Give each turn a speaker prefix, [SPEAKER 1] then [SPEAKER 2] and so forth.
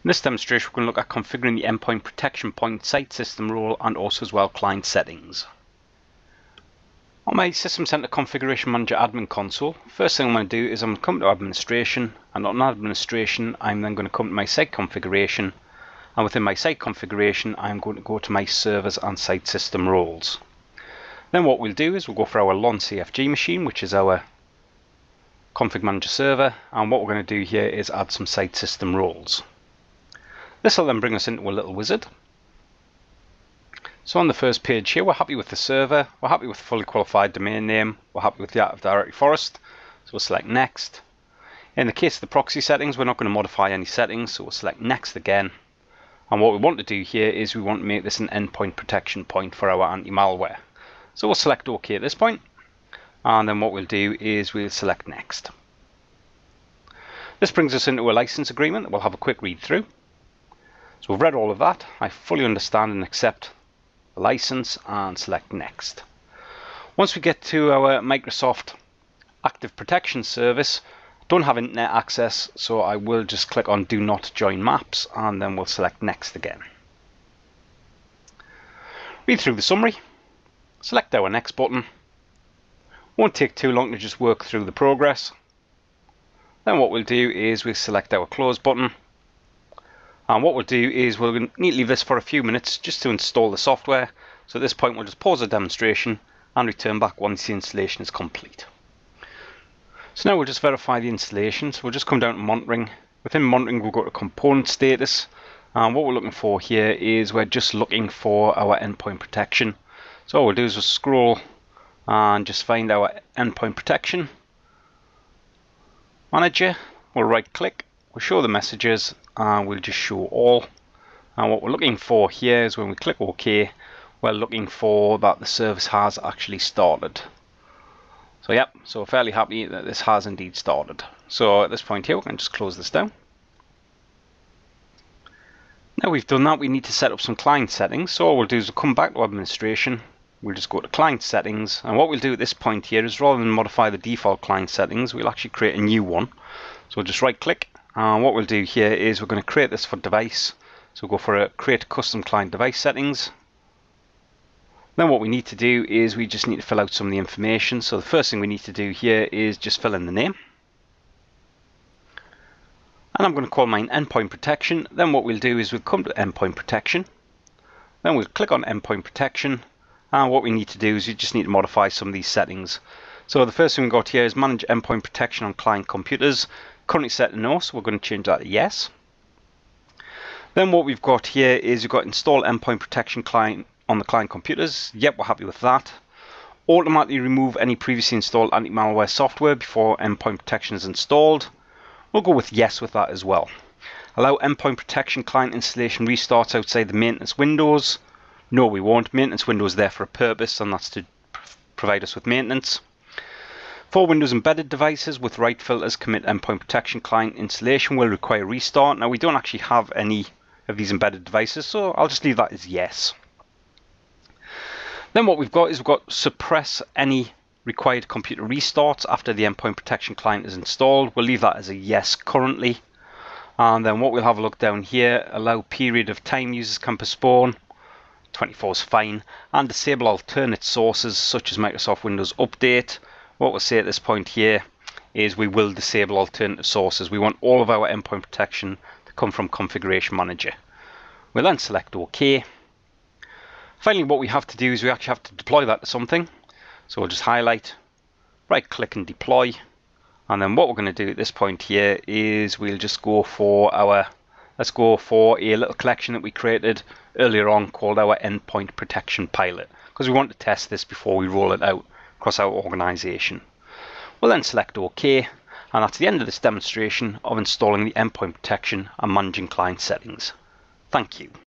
[SPEAKER 1] In this demonstration, we're going to look at configuring the endpoint protection point site system role and also as well client settings. On my System Center Configuration Manager admin console, first thing I'm going to do is I'm going to come to administration, and on administration I'm then going to come to my site configuration, and within my site configuration I'm going to go to my servers and site system roles. Then what we'll do is we'll go for our LON CFG machine, which is our config manager server, and what we're going to do here is add some site system roles. This will then bring us into a little wizard. So on the first page here, we're happy with the server, we're happy with the fully qualified domain name, we're happy with the Active Directory Forest, so we'll select Next. In the case of the proxy settings, we're not going to modify any settings, so we'll select Next again. And what we want to do here is we want to make this an endpoint protection point for our anti-malware. So we'll select OK at this point, and then what we'll do is we'll select Next. This brings us into a license agreement that we'll have a quick read through. So we've read all of that. I fully understand and accept the license and select Next. Once we get to our Microsoft Active Protection service, I don't have internet access, so I will just click on Do Not Join Maps, and then we'll select Next again. Read through the summary, select our Next button. Won't take too long to just work through the progress. Then what we'll do is we'll select our Close button. And what we'll do is we'll need to leave this for a few minutes just to install the software. So at this point we'll just pause the demonstration and return back once the installation is complete. So now we'll just verify the installation. So we'll just come down to monitoring. Within monitoring we'll go to component status. And what we're looking for here is we're just looking for our endpoint protection. So all we'll do is we'll scroll and just find our endpoint protection manager. We'll right click, we'll show the messages, and we'll just show all. And what we're looking for here is when we click OK, we're looking for that the service has actually started. So yep, so we're fairly happy that this has indeed started. So at this point here we can just close this down. Now we've done that, we need to set up some client settings. So all we'll do is we'll come back to administration, we'll just go to client settings, and what we'll do at this point here is rather than modify the default client settings, we'll actually create a new one. So we'll just right click. And what we'll do here is we're going to create this for device. So we'll go for a create custom client device settings. Then what we need to do is we just need to fill out some of the information. So the first thing we need to do here is just fill in the name. And I'm going to call mine endpoint protection. Then what we'll do is we'll come to endpoint protection. Then we'll click on endpoint protection. And what we need to do is we just need to modify some of these settings. So the first thing we've got here is manage endpoint protection on client computers. Currently set to no, so we're going to change that to yes. Then what we've got here is we've got install endpoint protection client on the client computers. Yep, we're happy with that. Automatically remove any previously installed anti-malware software before endpoint protection is installed. We'll go with yes with that as well. Allow endpoint protection client installation restarts outside the maintenance windows. No, we won't. Maintenance window is there for a purpose, and that's to provide us with maintenance. For Windows embedded devices with write filters, commit endpoint protection client installation will require restart. Now we don't actually have any of these embedded devices, so I'll just leave that as yes. Then what we've got is we've got suppress any required computer restarts after the endpoint protection client is installed. We'll leave that as a yes currently. And then what we'll have a look down here, allow period of time users can postpone. 24 is fine. And disable alternate sources such as Microsoft Windows Update. What we'll say at this point here is we will disable alternative sources. We want all of our endpoint protection to come from Configuration Manager. We'll then select OK. Finally, what we have to do is we actually have to deploy that to something. So we'll just highlight, right click and deploy. And then what we're going to do at this point here is we'll just go for let's go for a little collection that we created earlier on called our endpoint protection pilot, because we want to test this before we roll it out across our organization. We'll then select OK, and that's the end of this demonstration of installing the endpoint protection and managing client settings. Thank you.